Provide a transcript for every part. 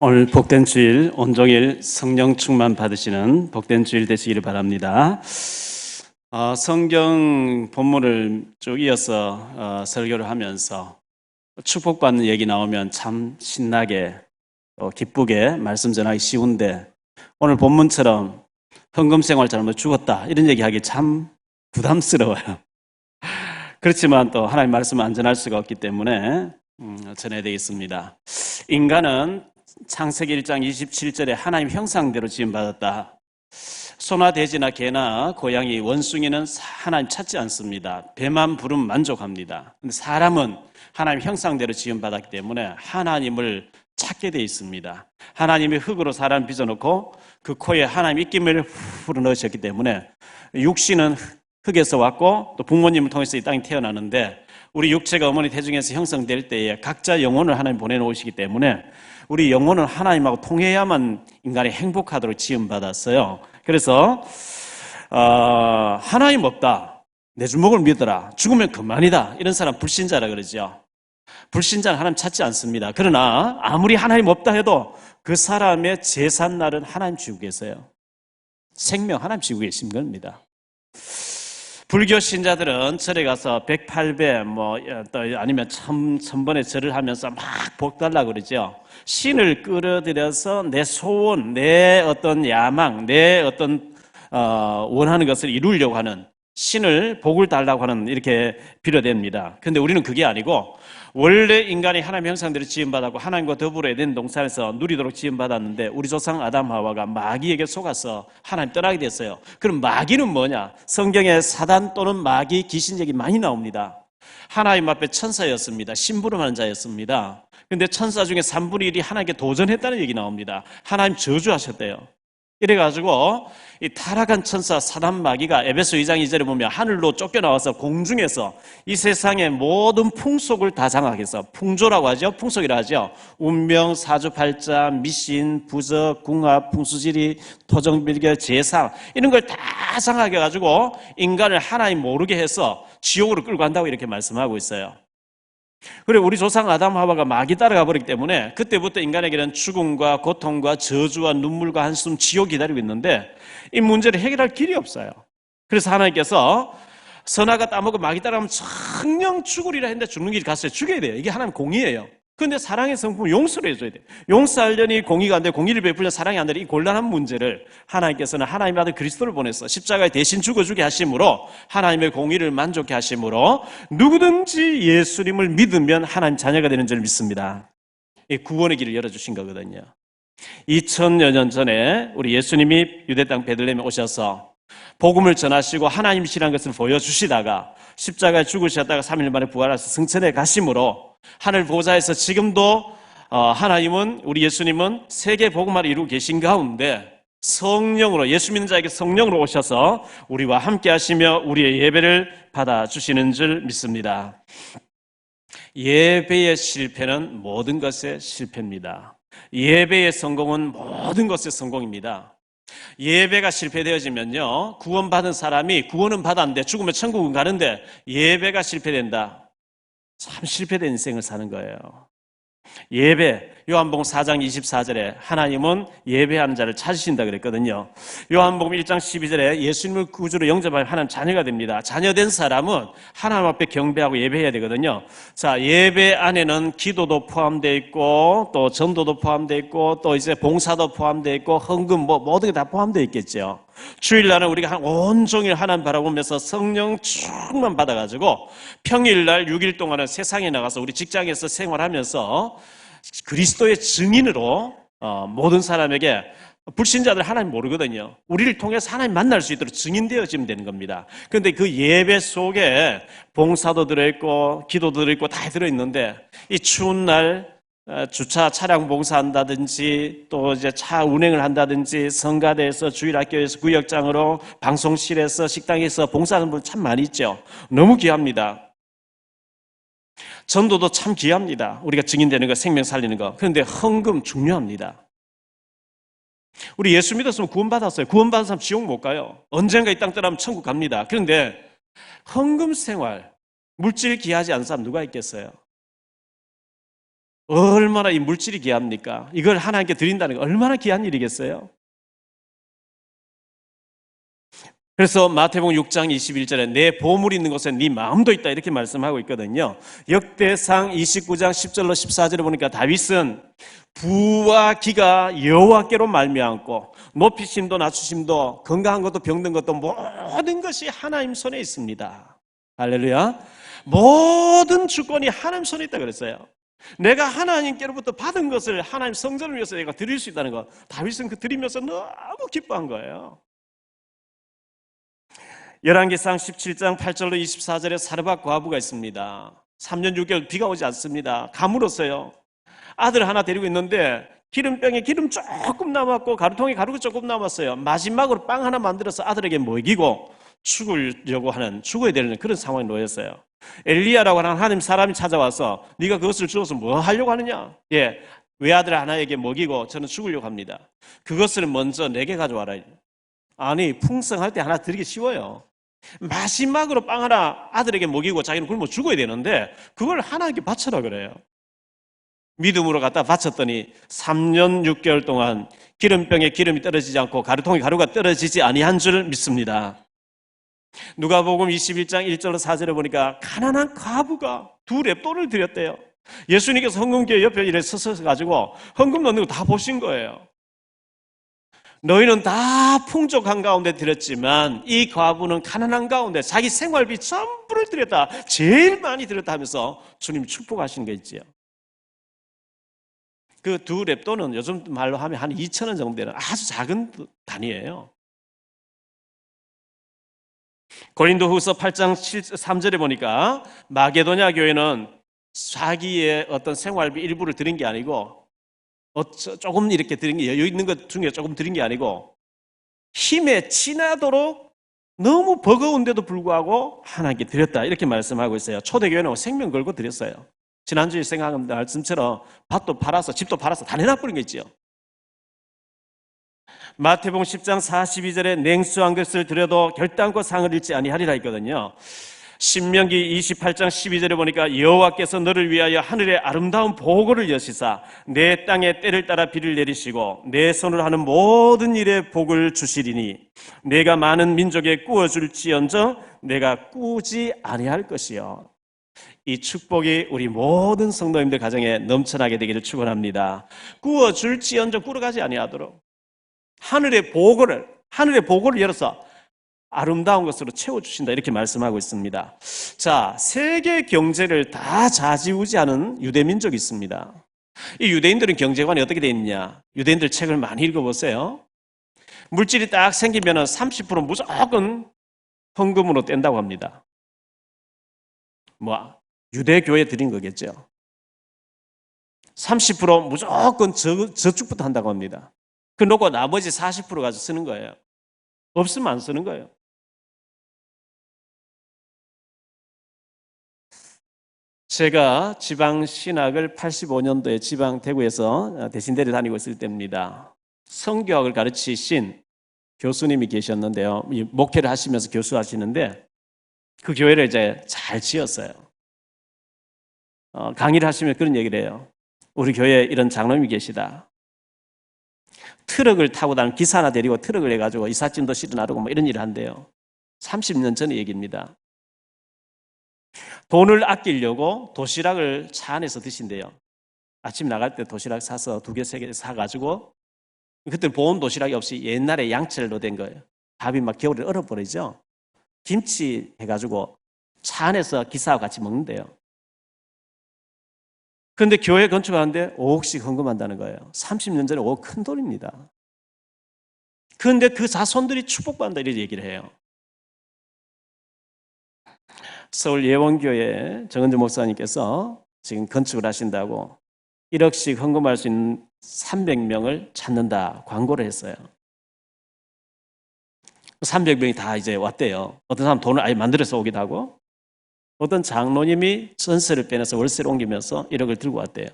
오늘 복된 주일, 온종일 성령 충만 받으시는 복된 주일 되시기를 바랍니다. 성경 본문을 쭉 이어서 설교를 하면서 축복받는 얘기 나오면 참 신나게 기쁘게 말씀 전하기 쉬운데, 오늘 본문처럼 헌금생활 잘못 죽었다 이런 얘기하기 참 부담스러워요. 그렇지만 또 하나님 말씀은 안 전할 수가 없기 때문에 전해야 되겠습니다. 인간은 창세기 1장 27절에 하나님 형상대로 지음받았다. 소나 돼지나 개나 고양이, 원숭이는 하나님 찾지 않습니다. 배만 부르면 만족합니다. 근데 사람은 하나님 형상대로 지음받았기 때문에 하나님을 찾게 되어 있습니다. 하나님이 흙으로 사람 빚어놓고 그 코에 하나님 입김을 후루 넣으셨기 때문에 육신은 흙에서 왔고 또 부모님을 통해서 이 땅에 태어나는데, 우리 육체가 어머니 태중에서 형성될 때에 각자 영혼을 하나님 보내놓으시기 때문에 우리 영혼은 하나님하고 통해야만 인간이 행복하도록 지음받았어요. 그래서 하나님 없다, 내 주먹을 믿어라, 죽으면 그만이다, 이런 사람 불신자라 그러죠. 불신자는 하나님 찾지 않습니다. 그러나 아무리 하나님 없다 해도 그 사람의 제삿날은 하나님 지고 계세요. 생명 하나님 지고 계신 겁니다. 불교 신자들은 절에 가서 108배 또 아니면 1000번의 절을 하면서 막 복 달라고 그러죠. 신을 끌어들여서 내 소원, 내 어떤 야망, 내 어떤 원하는 것을 이루려고 하는, 신을 복을 달라고 하는, 이렇게 빌어댑니다. 그런데 우리는 그게 아니고, 원래 인간이 하나님의 형상대로 지음받았고 하나님과 더불어 에덴 동산에서 누리도록 지음받았는데, 우리 조상 아담 하와가 마귀에게 속아서 하나님 떠나게 됐어요. 그럼 마귀는 뭐냐? 성경에 사단 또는 마귀, 귀신 얘기 많이 나옵니다. 하나님 앞에 천사였습니다. 심부름하는 자였습니다. 그런데 천사 중에 3분의 1이 하나님께 도전했다는 얘기 나옵니다. 하나님 저주하셨대요. 이래가지고 이 타락한 천사 사단 마귀가 에베소 2장 2절에 보면 하늘로 쫓겨나와서 공중에서 이 세상의 모든 풍속을 다 장악해서, 풍조라고 하죠, 풍속이라 하죠, 운명, 사주팔자, 미신, 부적, 궁합, 풍수지리, 토정밀교, 재상, 이런 걸 다 장악해가지고 인간을 하나님 모르게 해서 지옥으로 끌고 간다고 이렇게 말씀하고 있어요. 그리고 우리 조상 아담 하와가 마귀 따라가 버리기 때문에 그때부터 인간에게는 죽음과 고통과 저주와 눈물과 한숨, 지옥 기다리고 있는데, 이 문제를 해결할 길이 없어요. 그래서 하나님께서 선악과 따먹고 마귀 따라가면 정령 죽으리라 했는데 죽는 길이 갔어요. 죽여야 돼요. 이게 하나님 공의예요. 그런데 사랑의 성품을 용서를 해줘야 돼요. 용서하려니 공의가 안 돼, 공의를 베풀려 사랑이 안 되는 이 곤란한 문제를 하나님께서는 하나님의 아들 그리스도를 보내서 십자가에 대신 죽어주게 하심으로, 하나님의 공의를 만족케 하심으로 누구든지 예수님을 믿으면 하나님 자녀가 되는 줄 믿습니다. 이 구원의 길을 열어주신 거거든요. 2000여 년 전에 우리 예수님이 유대 땅 베들레헴에 오셔서 복음을 전하시고 하나님이시라는 것을 보여주시다가 십자가에 죽으셨다가 3일 만에 부활하셔서 승천해 가심으로 하늘 보좌에서 지금도 하나님은, 우리 예수님은 세계 복음화를 이루고 계신 가운데 성령으로, 예수 믿는 자에게 성령으로 오셔서 우리와 함께 하시며 우리의 예배를 받아주시는 줄 믿습니다. 예배의 실패는 모든 것의 실패입니다. 예배의 성공은 모든 것의 성공입니다. 예배가 실패되어지면요, 구원받은 사람이 구원은 받았는데 죽으면 천국은 가는데 예배가 실패된다, 참 실패된 인생을 사는 거예요. 예배, 요한복음 4장 24절에 하나님은 예배하는 자를 찾으신다 그랬거든요. 요한복음 1장 12절에 예수님을 구주로 영접하면 하나님 자녀가 됩니다. 자녀된 사람은 하나님 앞에 경배하고 예배해야 되거든요. 자, 예배 안에는 기도도 포함되어 있고 또 전도도 포함되어 있고 또 이제 봉사도 포함되어 있고 헌금 모든 게 다 포함되어 있겠죠. 주일날은 우리가 온종일 하나님 바라보면서 성령 충만 받아가지고 평일날 6일 동안은 세상에 나가서 우리 직장에서 생활하면서 그리스도의 증인으로 모든 사람에게, 불신자들 하나님 모르거든요, 우리를 통해서 하나님 만날 수 있도록 증인되어지면 되는 겁니다. 그런데 그 예배 속에 봉사도 들어있고 기도도 들어있고 다 들어있는데, 이 추운 날 주차 차량 봉사한다든지 또 이제 차 운행을 한다든지 성가대에서 주일학교에서 구역장으로 방송실에서 식당에서 봉사하는 분 참 많이 있죠. 너무 귀합니다. 전도도 참 귀합니다. 우리가 증인되는 거, 생명 살리는 거. 그런데 헌금 중요합니다. 우리 예수 믿었으면 구원받았어요. 구원받은 사람 지옥 못 가요. 언젠가 이 땅 떠나면 천국 갑니다. 그런데 헌금 생활, 물질 귀하지 않은 사람 누가 있겠어요? 얼마나 이 물질이 귀합니까? 이걸 하나님께 드린다는 게 얼마나 귀한 일이겠어요? 그래서 마태복음 6장 21절에 내 보물이 있는 곳에 네 마음도 있다 이렇게 말씀하고 있거든요. 역대상 29장 10절로 14절에 보니까 다윗은 부와 기가 여호와께로 말미암고 높이심도 낮추심도 건강한 것도 병든 것도 모든 것이 하나님 손에 있습니다. 할렐루야. 모든 주권이 하나님 손에 있다 그랬어요. 내가 하나님께로부터 받은 것을 하나님 성전을 위해서 내가 드릴 수 있다는 것, 다윗은 그 드리면서 너무 기뻐한 거예요. 열왕기상 17장 8절로 24절에 사르밧 과부가 있습니다. 3년 6개월 비가 오지 않습니다. 가물었어요. 아들 하나 데리고 있는데 기름병에 기름 조금 남았고 가루통에 가루가 조금 남았어요. 마지막으로 빵 하나 만들어서 아들에게 먹이고 죽어야 되는 그런 상황에 놓였어요. 엘리야라고 하는 하나님 사람이 찾아와서 네가 그것을 주어서 뭐 하려고 하느냐? 예, 외아들 하나에게 먹이고 저는 죽으려고 합니다. 그것을 먼저 내게 가져와라. 아니, 풍성할 때 하나 드리기 쉬워요. 마지막으로 빵 하나 아들에게 먹이고 자기는 굶어 죽어야 되는데 그걸 하나님께 바쳐라 그래요. 믿음으로 갖다 바쳤더니 3년 6개월 동안 기름병에 기름이 떨어지지 않고 가루통에 가루가 떨어지지 아니한 줄 믿습니다. 누가복음 21장 1절로 4절에 보니까 가난한 과부가 2렙돈을 드렸대요. 예수님께서 헌금기에 옆에 이렇게 서서 가지고 헌금 넣는 거 다 보신 거예요. 너희는 다 풍족한 가운데 드렸지만 이 과부는 가난한 가운데 자기 생활비 전부를 드렸다. 제일 많이 드렸다 하면서 주님이 축복하시는 게 있지요. 그 2렙돈은 요즘 말로 하면 한 2,000원 정도 되는 아주 작은 단위예요. 고린도후서 8장 3절에 보니까 마게도냐 교회는 자기의 어떤 생활비 일부를 드린 게 아니고 조금 이렇게 드린 게 여유 있는 것 중에 조금 드린 게 아니고 힘에 지나도록 너무 버거운데도 불구하고 하나님께 드렸다 이렇게 말씀하고 있어요. 초대교회는 생명 걸고 드렸어요. 지난주에 생각한 말씀처럼 밭도 팔아서 집도 팔아서 다 내놔버린 게 있죠. 마태복음 10장 42절에 냉수한 것을 드려도 결단코 상을 잃지 아니하리라 했거든요. 신명기 28장 12절에 보니까 여호와께서 너를 위하여 하늘의 아름다운 보고를 여시사 내 땅에 때를 따라 비를 내리시고 내 손으로 하는 모든 일에 복을 주시리니 내가 많은 민족에 꾸어줄지언정 내가 꾸지 아니할 것이요. 이 축복이 우리 모든 성도님들 가정에 넘쳐나게 되기를 축원합니다. 꾸어줄지언정 꾸러가지 아니하도록 하늘의 보고를 열어서 아름다운 것으로 채워주신다 이렇게 말씀하고 있습니다. 자, 세계 경제를 다 좌지우지하는 유대민족이 있습니다. 이 유대인들은 경제관이 어떻게 되어 있느냐? 유대인들 책을 많이 읽어보세요. 물질이 딱 생기면 30% 무조건 헌금으로 뗀다고 합니다. 유대교에 드린 거겠죠. 30% 무조건 저축부터 한다고 합니다. 그 놓고 나머지 40% 가지고 쓰는 거예요. 없으면 안 쓰는 거예요. 제가 지방 신학을 85년도에 지방 대구에서 대신대를 다니고 있을 때입니다. 성교학을 가르치신 교수님이 계셨는데요. 목회를 하시면서 교수하시는데 그 교회를 이제 잘 지었어요. 강의를 하시면 그런 얘기를 해요. 우리 교회에 이런 장로님이 계시다. 트럭을 타고 다니는 기사 하나 데리고 트럭을 해가지고 이삿짐도 실어 나르고 이런 일을 한대요. 30년 전의 얘기입니다. 돈을 아끼려고 도시락을 차 안에서 드신대요. 아침 나갈 때 도시락 사서 2개, 3개 사가지고 그때 보온 도시락이 없이 옛날에 양철로 된 거예요. 밥이 막 겨울에 얼어버리죠. 김치 해가지고 차 안에서 기사와 같이 먹는데요. 그런데 교회 건축하는데 5억씩 헌금한다는 거예요. 30년 전에 5억 큰 돈입니다. 그런데 그 자손들이 축복받는다 이렇게 얘기를 해요. 서울 예원교회 정은주 목사님께서 지금 건축을 하신다고 1억씩 헌금할 수 있는 300명을 찾는다 광고를 했어요. 300명이 다 이제 왔대요. 어떤 사람 돈을 아예 만들어서 오기도 하고 어떤 장로님이 전세를 빼내서 월세를 옮기면서 1억을 들고 왔대요.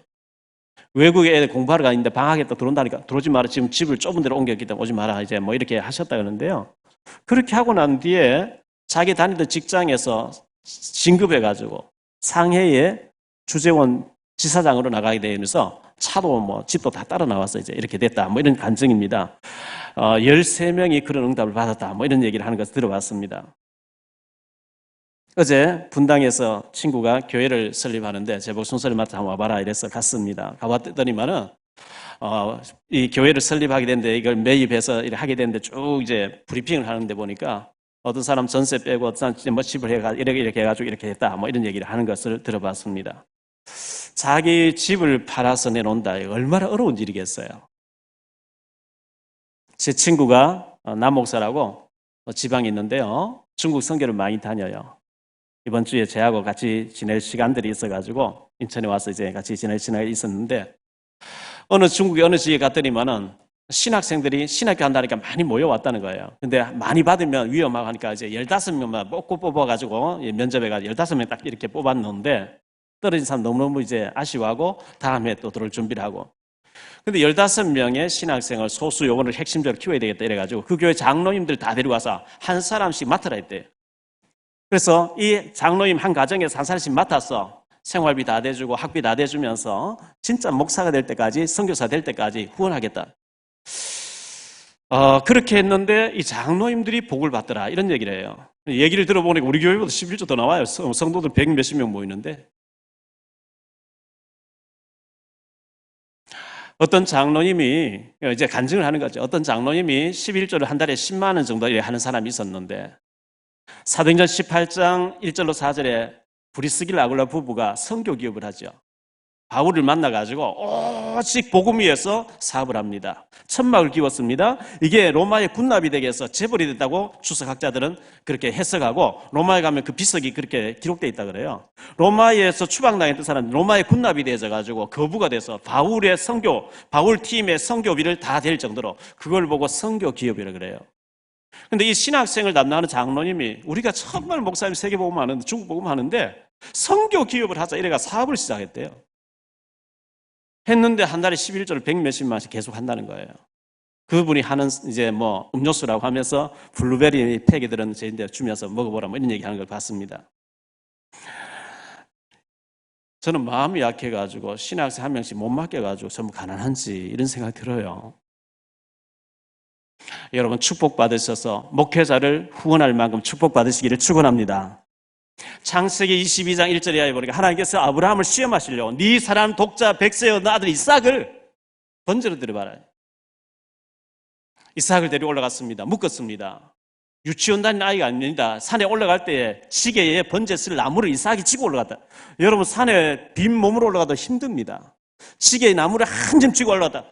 외국에 애들 공부하러 가는데 방학에 또 들어온다니까 들어오지 마라. 지금 집을 좁은 데로 옮겼기 때문에 오지 마라. 이제 이렇게 하셨다 그러는데요. 그렇게 하고 난 뒤에 자기 다니던 직장에서 진급해가지고 상해에 주재원 지사장으로 나가게 되면서 차도 뭐 집도 다 따라 나와서 이제 이렇게 됐다. 뭐 이런 간증입니다. 13명이 그런 응답을 받았다. 뭐 이런 얘기를 하는 것을 들어봤습니다. 어제 분당에서 친구가 교회를 설립하는데 제보고 순서를 맡아 한번 와봐라 이래서 갔습니다. 가봤더니만은 이 교회를 설립하게 됐는데 이걸 매입해서 하게 됐는데 쭉 이제 브리핑을 하는데 보니까 어떤 사람 전세 빼고 어떤 사람 뭐 집을 이렇게 해가지고 이렇게 했다. 뭐 이런 얘기를 하는 것을 들어봤습니다. 자기 집을 팔아서 내놓는다. 얼마나 어려운 일이겠어요. 제 친구가 남목사라고 지방에 있는데요. 중국 선교를 많이 다녀요. 이번 주에 저하고 같이 지낼 시간들이 있어가지고 인천에 와서 이제 같이 지낼 시간이 있었는데 어느 중국의 어느 지역에 갔더니만은 신학생들이 신학교 한다니까 많이 모여왔다는 거예요. 근데 많이 받으면 위험하고 하니까 이제 15명만 뽑아가지고 면접해가지고 15명 딱 이렇게 뽑았는데 떨어진 사람 너무너무 이제 아쉬워하고 다음에 또 들어올 준비를 하고. 근데 15명의 신학생을 소수 요번을 핵심적으로 키워야 되겠다 이래가지고 그 교회 장로님들 다 데려와서 한 사람씩 맡으라 했대요. 그래서 이 장로님 한 가정에서 한 사람씩 맡아서 생활비 다 대주고 학비 다 대주면서 진짜 목사가 될 때까지 선교사 될 때까지 후원하겠다. 그렇게 했는데 이 장로님들이 복을 받더라 이런 얘기를 해요. 얘기를 들어보니까 우리 교회보다 11조 더 나와요. 성도들 100 몇십 명 모이는데 어떤 장로님이 이제 간증을 하는 거죠. 어떤 장로님이 11조를 한 달에 10만 원 정도 하는 사람이 있었는데 사도행전 18장 1절로 4절에 브리스길라 아굴라 부부가 선교 기업을 하죠. 바울을 만나가지고 오직 복음 위에서 사업을 합니다. 천막을 끼웠습니다. 이게 로마의 군납이 되게 해서 재벌이 됐다고 주석학자들은 그렇게 해석하고 로마에 가면 그 비석이 그렇게 기록되어 있다 그래요. 로마에서 추방당했던 사람이 로마의 군납이 되어가지고 거부가 돼서 바울의 선교, 바울 팀의 선교비를 다 댈 정도로 그걸 보고 선교 기업이라고 그래요. 근데 이 신학생을 담당하는 장로님이 우리가 정말 목사님 세계복음 하는데 중국 복음 하는데 선교 기업을 하자 이래가 사업을 시작했대요. 했는데 한 달에 11조를 100 몇십만 원씩 계속 한다는 거예요. 그분이 하는 이제 뭐 음료수라고 하면서 블루베리 팩이들은 저희한테 주면서 먹어보라 뭐 이런 얘기 하는 걸 봤습니다. 저는 마음이 약해가지고 신학생 한 명씩 못 맡겨가지고 전부 가난한지 이런 생각이 들어요. 여러분 축복받으셔서 목회자를 후원할 만큼 축복받으시기를 축원합니다. 창세기 22장 1절에 보니까 하나님께서 아브라함을 시험하시려고 네 사랑 독자 백세여 너 아들 이삭을 번제로 드려봐라. 이삭을 데리고 올라갔습니다. 묶었습니다. 유치원 다니는 아이가 아닙니다. 산에 올라갈 때에 지게에 번제 쓸 나무를 이삭이 지고 올라갔다. 여러분 산에 빈 몸으로 올라가도 힘듭니다. 지게에 나무를 한 점 쥐고 올라갔다.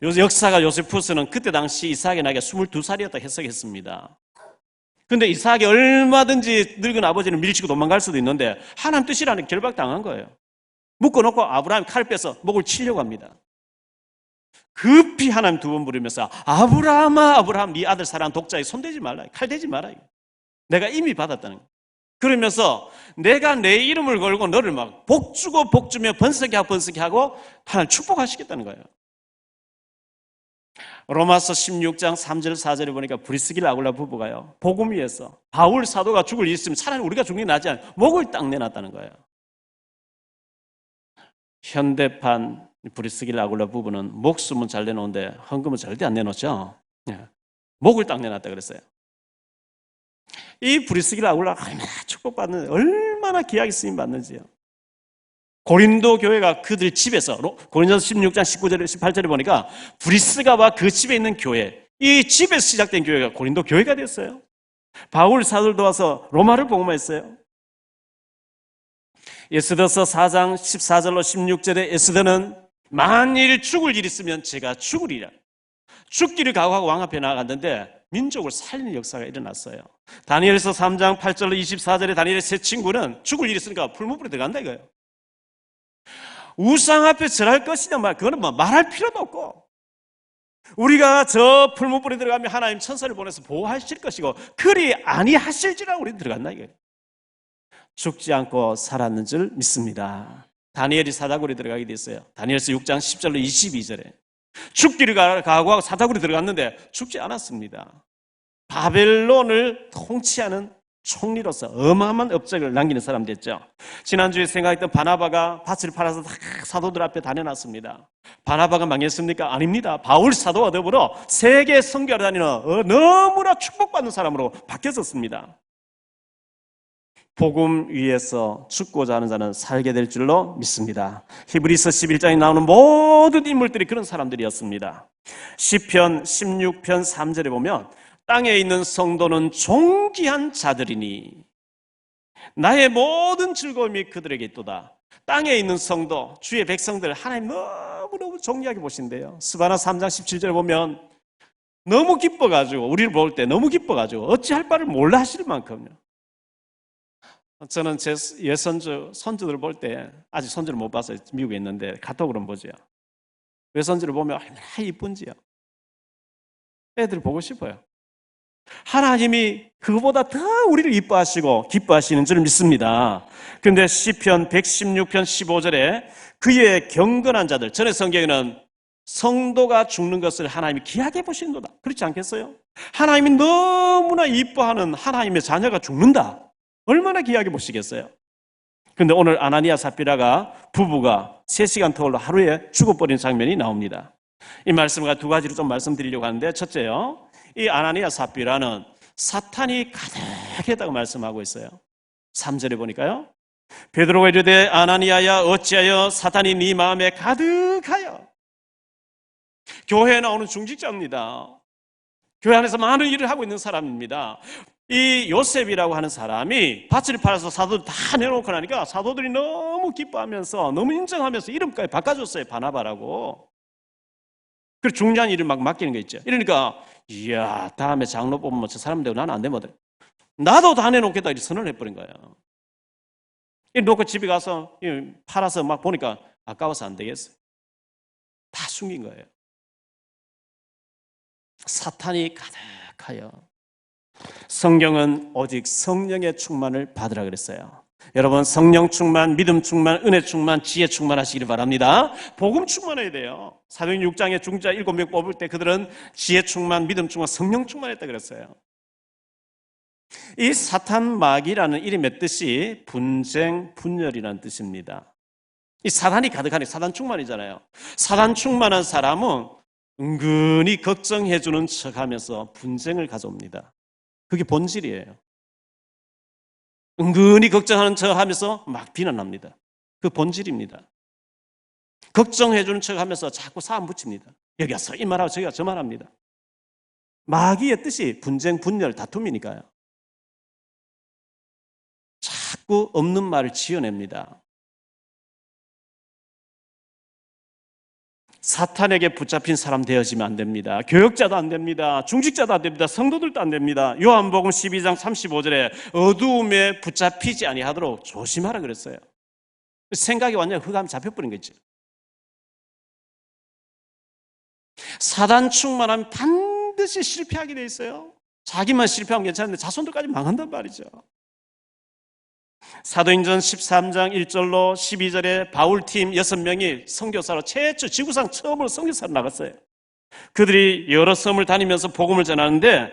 역사가 요세푸스는 그때 당시 이삭의 나이가 22살이었다 해석했습니다. 근데 이삭이 얼마든지 늙은 아버지는 밀치고 도망갈 수도 있는데 하나님 뜻이라는 결박당한 거예요. 묶어놓고 아브라함이 칼 빼서 목을 치려고 합니다. 급히 하나님 두 번 부르면서 아브라함아 아브라함 네 아들 사랑 독자에 손대지 말라. 칼 대지 마라. 내가 이미 받았다는 거예요. 그러면서 내가 내 이름을 걸고 너를 막 복주고 복주며 번성케 하고 하나님 축복하시겠다는 거예요. 로마서 16장 3절 4절에 보니까 브리스길라 아굴라 부부가요 복음 위에서 바울 사도가 죽을 일 있으면 차라리 우리가 죽는 게 낫지 않아요. 목을 딱 내놨다는 거예요. 현대판 브리스길라 아굴라 부부는 목숨은 잘 내놓는데 헌금은 절대 안 내놓죠. 목을 딱 내놨다 그랬어요. 이 브리스길라 아굴라가 얼마나 축복받는 얼마나 귀하게 쓰임받는지요. 고린도 교회가 그들 집에서 고린도서 16장 19절 18절에 보니까 브리스가와 그 집에 있는 교회 이 집에서 시작된 교회가 고린도 교회가 됐어요. 바울 사도도 와서 로마를 복음했어요. 에스더서 4장 14절로 16절에 에스더는 만일 죽을 일 있으면 제가 죽으리라. 죽기를 각오하고 왕 앞에 나아갔는데 민족을 살리는 역사가 일어났어요. 다니엘서 3장 8절로 24절에 다니엘의 세 친구는 죽을 일 있으니까 풀무불에 들어간다 이거예요. 우상 앞에 절할 것이냐 말 그거는 뭐 말할 필요도 없고 우리가 저 풀무불에 들어가면 하나님 천사를 보내서 보호하실 것이고 그리 아니하실지라고 우리 들어갔나 이거예요. 죽지 않고 살았는 줄 믿습니다. 다니엘이 사다구리 들어가게 됐어요. 다니엘서 6장 10절로 22절에 죽기를 각오하고 사다구리 들어갔는데 죽지 않았습니다. 바벨론을 통치하는 총리로서 어마어마한 업적을 남기는 사람 됐죠. 지난주에 생각했던 바나바가 밭을 팔아서 다 사도들 앞에 다녀놨습니다. 바나바가 망했습니까? 아닙니다. 바울 사도와 더불어 세계 선교를 다니는 너무나 축복받는 사람으로 바뀌었었습니다. 복음 위에서 죽고자 하는 자는 살게 될 줄로 믿습니다. 히브리서 11장에 나오는 모든 인물들이 그런 사람들이었습니다. 시편 16편 3절에 보면 땅에 있는 성도는 존귀한 자들이니 나의 모든 즐거움이 그들에게 있도다. 땅에 있는 성도, 주의 백성들 하나님 너무너무 존귀하게 보신대요. 스바나 3장 17절에 보면 너무 기뻐가지고 우리를 볼 때 너무 기뻐가지고 어찌할 바를 몰라 하실 만큼요. 저는 제 선주들 볼 때 아직 선주를 못 봤어요. 미국에 있는데 카톡으로는 보죠. 외손주를 보면 얼마나 이쁜지요. 애들 보고 싶어요. 하나님이 그보다 더 우리를 이뻐하시고 기뻐하시는 줄 믿습니다. 그런데 시편 116편 15절에 그의 경건한 자들, 전에 성경에는 성도가 죽는 것을 하나님이 귀하게 보신도다. 그렇지 않겠어요? 하나님이 너무나 이뻐하는 하나님의 자녀가 죽는다. 얼마나 귀하게 보시겠어요? 그런데 오늘 아나니아 삽비라가 부부가 3시간 터울로 하루에 죽어버린 장면이 나옵니다. 이 말씀을 두 가지로 좀 말씀드리려고 하는데, 첫째요, 이 아나니아 삽비라는 사탄이 가득했다고 말씀하고 있어요. 3절에 보니까요, 베드로가 이르되 아나니아야 어찌하여 사탄이 네 마음에 가득하여. 교회에 나오는 중직자입니다. 교회 안에서 많은 일을 하고 있는 사람입니다. 이 요셉이라고 하는 사람이 밭을 팔아서 사도들 다 내놓고 나니까 사도들이 너무 기뻐하면서 너무 인정하면서 이름까지 바꿔줬어요. 바나바라고. 그리고 중요한 일을 막 맡기는 거 있죠. 이러니까 이야, 다음에 장로 뽑으면 저 사람 되고 나는 안 되면 나도 다 내놓겠다 이렇게 선언을 해버린 거예요. 이 놓고 집에 가서 팔아서 막 보니까 아까워서 안 되겠어요. 다 숨긴 거예요. 사탄이 가득하여. 성경은 오직 성령의 충만을 받으라 그랬어요. 여러분, 성령 충만, 믿음 충만, 은혜 충만, 지혜 충만하시기를 바랍니다. 복음 충만해야 돼요. 사도행 6장에 중자 7명 뽑을 때 그들은 지혜 충만, 믿음 충만, 성령 충만했다 그랬어요. 이 사탄 마귀라는 이름의 뜻이 분쟁, 분열이라는 뜻입니다. 이 사단이 가득하니 사단 충만이잖아요. 사단 충만한 사람은 은근히 걱정해주는 척하면서 분쟁을 가져옵니다. 그게 본질이에요. 은근히 걱정하는 척하면서 막 비난합니다. 그 본질입니다. 걱정해주는 척하면서 자꾸 사안 붙입니다. 여기 와서 이 말하고 저기 와서 저 말합니다. 마귀의 뜻이 분쟁, 분열, 다툼이니까요. 자꾸 없는 말을 지어냅니다. 사탄에게 붙잡힌 사람 되어지면 안 됩니다. 교역자도 안 됩니다. 중직자도 안 됩니다. 성도들도 안 됩니다. 요한복음 12장 35절에 어두움에 붙잡히지 아니하도록 조심하라 그랬어요. 생각이 완전히 흑암에 잡혀버린 거지. 사단 충만하면 반드시 실패하게 돼 있어요. 자기만 실패하면 괜찮은데 자손들까지 망한단 말이죠. 사도행전 13장 1절로 12절에 바울팀 6명이 선교사로 최초 지구상 처음으로 선교사로 나갔어요. 그들이 여러 섬을 다니면서 복음을 전하는데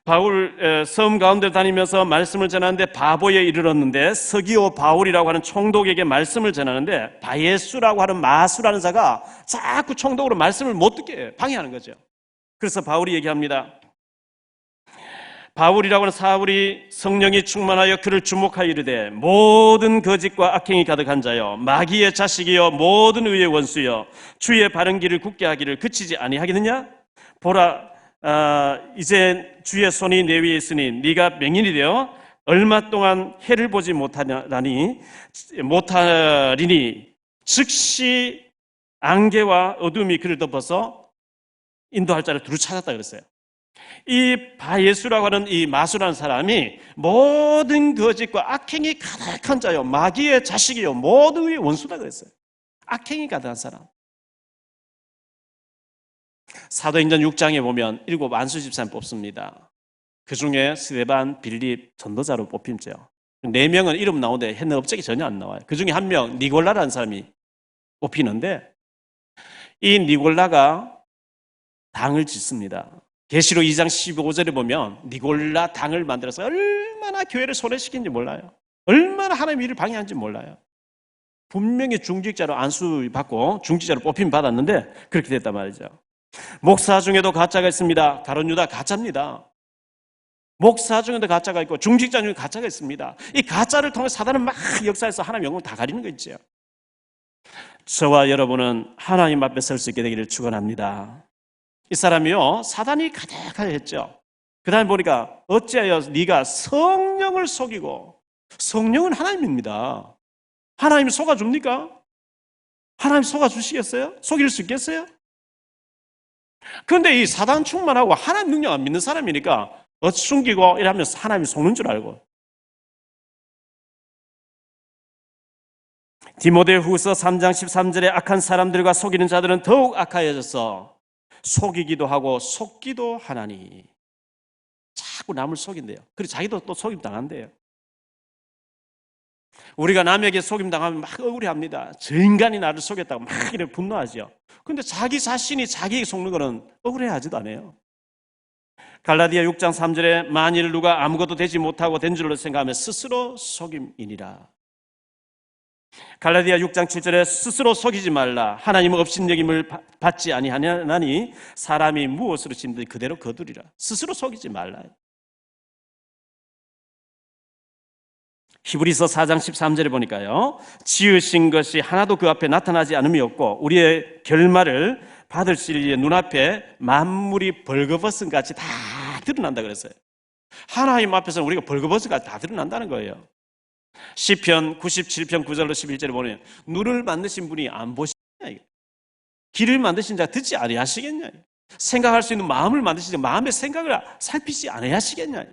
바울 섬 가운데 다니면서 말씀을 전하는데 바보에 이르렀는데 서기오 바울이라고 하는 총독에게 말씀을 전하는데 바예수라고 하는 마수라는 자가 자꾸 총독으로 말씀을 못 듣게 방해하는 거죠. 그래서 바울이 얘기합니다. 바울이라고 하는 사울이 성령이 충만하여 그를 주목하여 이르되 모든 거짓과 악행이 가득한 자여 마귀의 자식이여 모든 의의 원수여 주의 바른 길을 굳게 하기를 그치지 아니하겠느냐? 보라 이제 주의 손이 내 위에 있으니 네가 맹인이 되어 얼마 동안 해를 보지 못하리니 즉시 안개와 어둠이 그를 덮어서 인도할 자를 두루 찾았다 그랬어요. 이 바예수라고 하는 이 마수라는 사람이 모든 거짓과 악행이 가득한 자요 마귀의 자식이요 모든 의의 원수다 그랬어요. 악행이 가득한 사람. 사도행전 6장에 보면 7 안수 집사님 뽑습니다. 그 중에 스데반, 빌립 전도자로 뽑힘죠. 4명은 이름 나오는데 했는 업적이 전혀 안 나와요. 그 중에 한 명 니골라라는 사람이 뽑히는데 이 니골라가 당을 짓습니다. 계시록 2장 15절에 보면 니골라 당을 만들어서 얼마나 얼마나 교회를 손해시킨지 몰라요. 얼마나 하나님의 일을 방해하는지 몰라요. 분명히 중직자로 안수받고 중직자로 뽑힘 받았는데 그렇게 됐단 말이죠. 목사 중에도 가짜가 있습니다. 가룟 유다 가짜입니다. 목사 중에도 가짜가 있고 중직자 중에 가짜가 있습니다. 이 가짜를 통해 사단은 막 역사에서 하나님 영광을 다 가리는 거 있죠. 저와 여러분은 하나님 앞에 설 수 있게 되기를 축원합니다. 이 사람이요 사단이 가득하게 했죠. 그 다음에 보니까 어찌하여 네가 성령을 속이고, 성령은 하나님입니다. 하나님이 속아줍니까? 하나님 속아주시겠어요? 속일 수 있겠어요? 그런데 이 사단 충만하고 하나님 능력 안 믿는 사람이니까 숨기고 이러면서 하나님이 속는 줄 알고. 디모데후서 3장 13절에 악한 사람들과 속이는 자들은 더욱 악하여져서 속이기도 하고 속기도 하나니. 자꾸 남을 속인대요. 그리고 자기도 또 속임 당한대요. 우리가 남에게 속임 당하면 막 억울해합니다. 저 인간이 나를 속였다고 막 이렇게 분노하죠. 근데 자기 자신이 자기에게 속는 거는 억울해하지도 않아요. 갈라디아 6장 3절에 만일 누가 아무것도 되지 못하고 된 줄로 생각하면 스스로 속임이니라. 갈라디아 6장 7절에 스스로 속이지 말라. 하나님은 업신여김을 받지 아니하나니 사람이 무엇으로 짐든지 그대로 거두리라. 스스로 속이지 말라. 히브리서 4장 13절에 보니까요, 지으신 것이 하나도 그 앞에 나타나지 않음이 없고 우리의 결말을 받을 시리의 눈앞에 만물이 벌거벗은 같이 다 드러난다 그랬어요. 하나님 앞에서는 우리가 벌거벗은 같이 다 드러난다는 거예요. 시편 97편 9절로 11절에 보면 눈을 만드신 분이 안 보시겠냐, 귀를 만드신 자 듣지 아니하시겠냐, 생각할 수 있는 마음을 만드신 자 마음의 생각을 살피지 아니하시겠냐.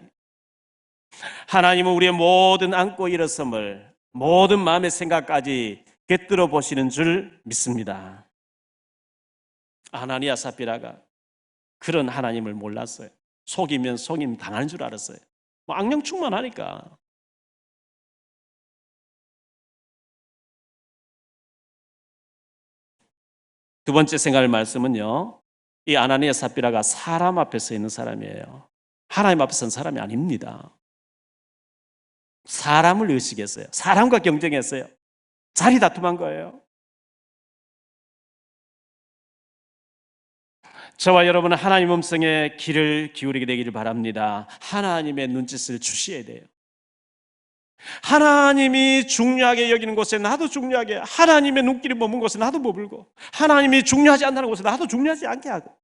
하나님은 우리의 모든 안고 일어섬을, 모든 마음의 생각까지 꿰뚫어 보시는 줄 믿습니다. 아나니아 삽비라가 그런 하나님을 몰랐어요. 속이면 속임 당하는 줄 알았어요. 악령 충만하니까. 두 번째 생각할 말씀은요, 이 아나니아 삽비라가 사람 앞에 서 있는 사람이에요. 하나님 앞에 선 사람이 아닙니다. 사람을 의식했어요. 사람과 경쟁했어요. 자리 다툼한 거예요. 저와 여러분은 하나님 음성에 귀를 기울이게 되기를 바랍니다. 하나님의 눈짓을 주셔야 돼요. 하나님이 중요하게 여기는 곳에 나도 중요하게, 하나님의 눈길이 머문 곳에 나도 머물고, 하나님이 중요하지 않다는 곳에 나도 중요하지 않게 하고,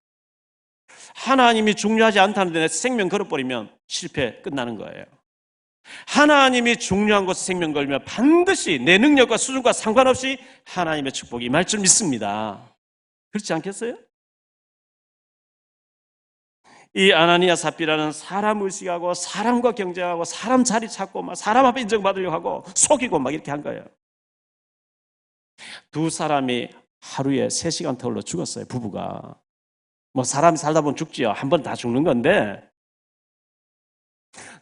하나님이 중요하지 않다는 데 생명 걸어버리면 실패 끝나는 거예요. 하나님이 중요한 곳에 생명 걸면 반드시 내 능력과 수준과 상관없이 하나님의 축복이 임할 줄 믿습니다. 그렇지 않겠어요? 이 아나니아 삽비라는 사람 의식하고 사람과 경쟁하고 사람 자리 찾고 막 사람 앞에 인정받으려고 하고 속이고 막 이렇게 한 거예요. 두 사람이 하루에 3시간 터울로 죽었어요. 부부가. 뭐 사람이 살다 보면 죽지요. 한 번 다 죽는 건데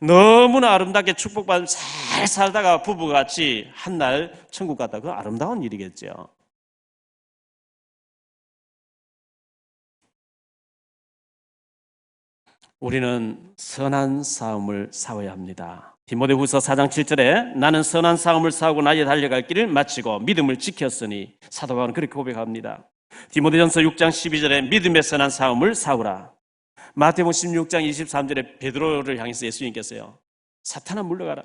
너무나 아름답게 축복받으면 잘 살다가 부부같이 한 날 천국 갔다. 그 아름다운 일이겠죠. 우리는 선한 싸움을 싸워야 합니다. 디모데후서 4장 7절에 나는 선한 싸움을 싸우고 나의 달려갈 길을 마치고 믿음을 지켰으니, 사도 바울은 그렇게 고백합니다. 디모데전서 6장 12절에 믿음의 선한 싸움을 싸우라. 마태복음 16장 23절에 베드로를 향해서 예수님께서요, 사탄아 물러가라.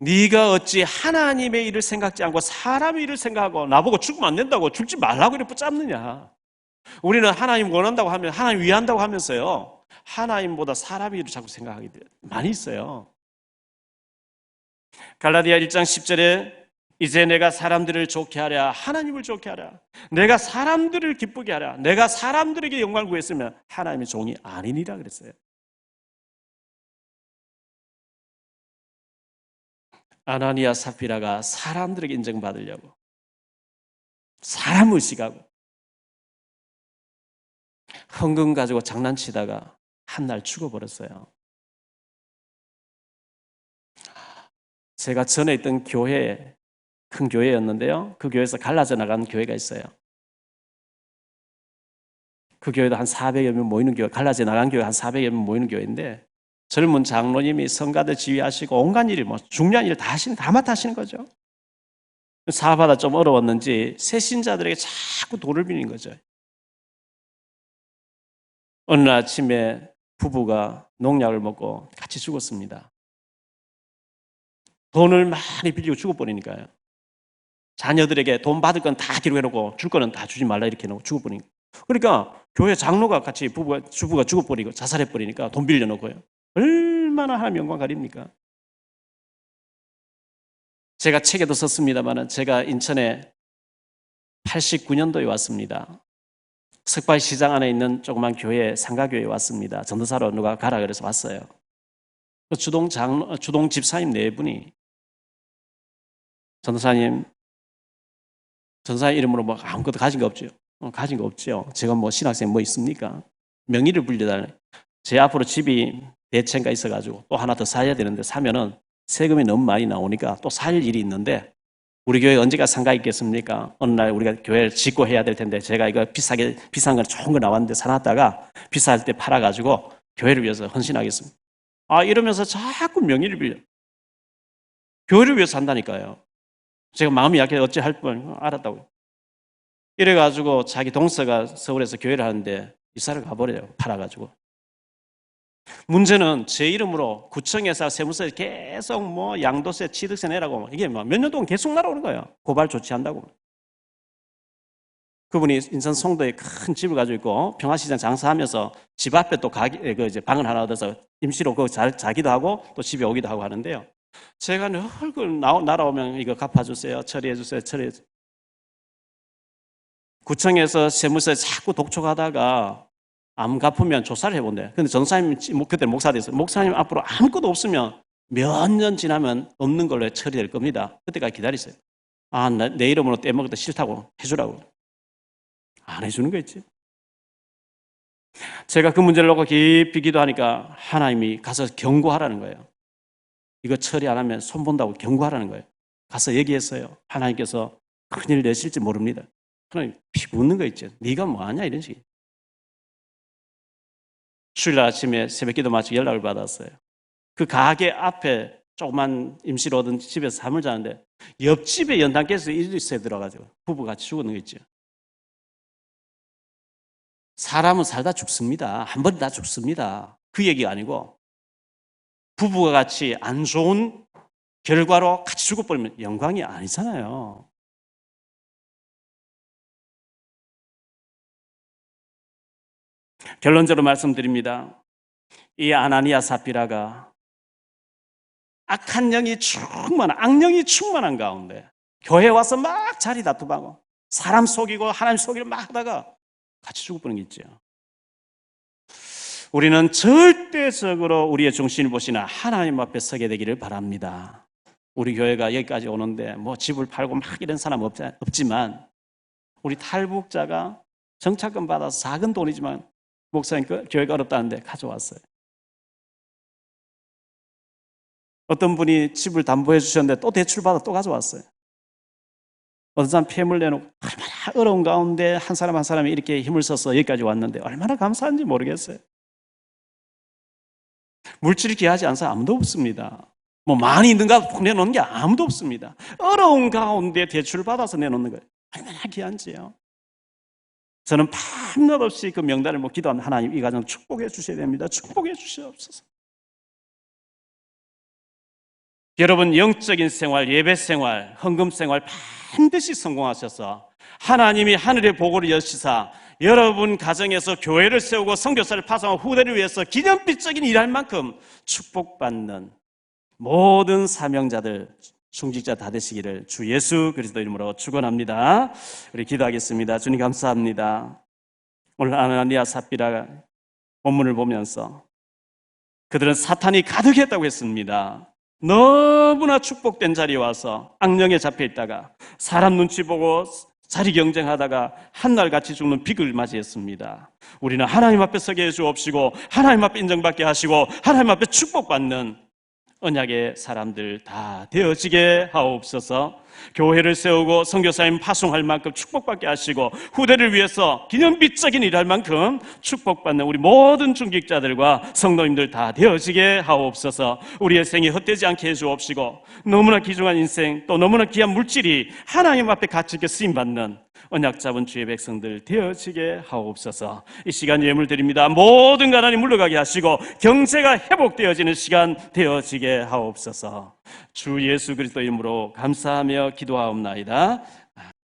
네가 어찌 하나님의 일을 생각지 않고 사람의 일을 생각하고 나보고 죽으면 안 된다고, 죽지 말라고 이렇게 붙잡느냐. 우리는 하나님 원한다고 하면, 하나님 위한다고 하면서요, 하나님보다 사람의 일을 자꾸 생각하게 돼요. 많이 있어요. 갈라디아 1장 10절에 이제 내가 사람들을 좋게 하랴, 하나님을 좋게 하랴. 내가 사람들을 기쁘게 하랴. 내가 사람들에게 영광을 구했으면 하나님의 종이 아니니라 그랬어요. 아나니아 삽비라가 사람들에게 인정받으려고 사람 의식하고 헌금 가지고 장난치다가 한 날 죽어버렸어요. 제가 전에 있던 교회, 큰 교회였는데요, 그 교회에서 갈라져 나간 교회가 있어요. 그 교회도 한 400여 명 모이는 교회, 갈라져 나간 교회 한 400여 명 모이는 교회인데 젊은 장로님이 성가대 지휘하시고 온갖 일을 중요한 일을 다 맡아 하시는 거죠. 사업하다 좀 어려웠는지 새 신자들에게 자꾸 돈을 빌린 거죠. 어느 날 아침에 부부가 농약을 먹고 같이 죽었습니다. 돈을 많이 빌리고 죽어버리니까요. 자녀들에게 돈 받을 건 다 기록해놓고 줄 거는 다 주지 말라 이렇게 해놓고 죽어버리니까. 그러니까 교회 장로가 같이 주부가 죽어버리고 자살해버리니까 돈 빌려놓고요. 얼마나 하나님 영광 가립니까? 제가 책에도 썼습니다만 제가 인천에 89년도에 왔습니다. 석발시장 안에 있는 조그만 교회, 상가교회에 왔습니다. 전도사로 누가 가라 그래서 왔어요. 주동 집사님 네 분이 전도사님 이름으로 뭐 아무것도 가진 거 없죠. 가진 거 없죠. 제가 뭐 신학생 뭐 있습니까? 명의를 불려달래. 제 앞으로 집이 대체가 있어가지고 또 하나 더 사야 되는데 사면은 세금이 너무 많이 나오니까 또 살 일이 있는데 우리 교회 언제가 상가 있겠습니까? 어느 날 우리가 교회를 짓고 해야 될 텐데 제가 이거 비싼 거 좋은 거 나왔는데 사놨다가 비쌀 때 팔아가지고 교회를 위해서 헌신하겠습니다. 이러면서 자꾸 명의를 빌려. 교회를 위해서 한다니까요. 제가 마음이 약해 어찌 할 뻔 알았다고요. 이래가지고 자기 동서가 서울에서 교회를 하는데 이사를 가버려요. 팔아가지고. 문제는 제 이름으로 구청에서 세무서에 계속 뭐 양도세, 취득세 내라고 이게 몇 년 동안 계속 날아오는 거예요. 고발 조치한다고. 그분이 인천 송도에 큰 집을 가지고 있고 평화시장 장사하면서 집 앞에 또 이제 방을 하나 얻어서 임시로 자기도 하고 또 집에 오기도 하고 하는데요. 제가 늘 날아오면 이거 갚아주세요. 처리해주세요. 구청에서 세무서에 자꾸 독촉하다가 안 갚으면 조사를 해본대. 근데 전사님 그때 목사 됐어요. 목사님 앞으로 아무것도 없으면 몇 년 지나면 없는 걸로 처리될 겁니다. 그때까지 기다리세요. 내 이름으로 떼먹어도 싫다고 해주라고. 안 해주는 거 있지. 제가 그 문제를 놓고 깊이 기도하니까 하나님이 가서 경고하라는 거예요. 이거 처리 안 하면 손본다고 경고하라는 거예요. 가서 얘기했어요. 하나님께서 큰일 내실지 모릅니다. 하나님 피 묻는 거 있죠. 네가 뭐하냐 이런 식이에요. 주일날 아침에 새벽기도 마치고 연락을 받았어요. 그 가게 앞에 조그만 임시로 얻은 집에서 잠을 자는데 옆집에 연탄가스 일세 들어가지고 부부 같이 죽었는 거 있죠. 사람은 살다 죽습니다. 한 번 다 죽습니다. 그 얘기가 아니고 부부가 같이 안 좋은 결과로 같이 죽어버리면 영광이 아니잖아요. 결론적으로 말씀드립니다. 이 아나니아 삽비라가 악령이 충만한 가운데 교회에 와서 막 자리 다툼하고 사람 속이고 하나님 속이고 막 하다가 같이 죽어버리는 게 있죠. 우리는 절대적으로 우리의 중심을 보시는 하나님 앞에 서게 되기를 바랍니다. 우리 교회가 여기까지 오는데 뭐 집을 팔고 막 이런 사람 없지만 우리 탈북자가 정착금 받아서 작은 돈이지만 목사님 교회가 어렵다는데 가져왔어요. 어떤 분이 집을 담보해 주셨는데 또 대출받아 또 가져왔어요. 어떤 사람 폐물 내놓고 얼마나 어려운 가운데 한 사람 한 사람이 이렇게 힘을 써서 여기까지 왔는데 얼마나 감사한지 모르겠어요. 물질이 귀하지 않아서 아무도 없습니다. 뭐 많이 있는가 내놓는 게 아무도 없습니다. 어려운 가운데 대출을 받아서 내놓는 거예요. 얼마나 귀한지요. 저는 밤낮 없이 그 명단을 기도하면 하나님 이 가정 축복해 주셔야 됩니다. 축복해 주시옵소서. 여러분 영적인 생활, 예배 생활, 헌금 생활 반드시 성공하셔서 하나님이 하늘의 복을 여시사 여러분 가정에서 교회를 세우고 선교사를 파송하고 후대를 위해서 기념비적인 일할 만큼 축복받는 모든 사명자들, 충직자 다 되시기를 주 예수 그리스도 이름으로 축원합니다. 우리 기도하겠습니다. 주님 감사합니다. 오늘 아나니아 삽비라 본문을 보면서 그들은 사탄이 가득했다고 했습니다. 너무나 축복된 자리에 와서 악령에 잡혀 있다가 사람 눈치 보고 자리 경쟁하다가 한날 같이 죽는 비극을 맞이했습니다. 우리는 하나님 앞에 서게 해주옵시고 하나님 앞에 인정받게 하시고 하나님 앞에 축복받는 언약의 사람들 다 되어지게 하옵소서. 교회를 세우고 선교사님 파송할 만큼 축복받게 하시고 후대를 위해서 기념비적인 일할 만큼 축복받는 우리 모든 중직자들과 성도님들 다 되어지게 하옵소서. 우리의 생이 헛되지 않게 해주옵시고 너무나 귀중한 인생 또 너무나 귀한 물질이 하나님 앞에 가치 있게 쓰임받는 언약 잡은 주의 백성들 되어지게 하옵소서. 이 시간 예물 드립니다. 모든 가난이 물러가게 하시고 경제가 회복되어지는 시간 되어지게 하옵소서. 주 예수 그리스도 이름으로 감사하며 기도하옵나이다.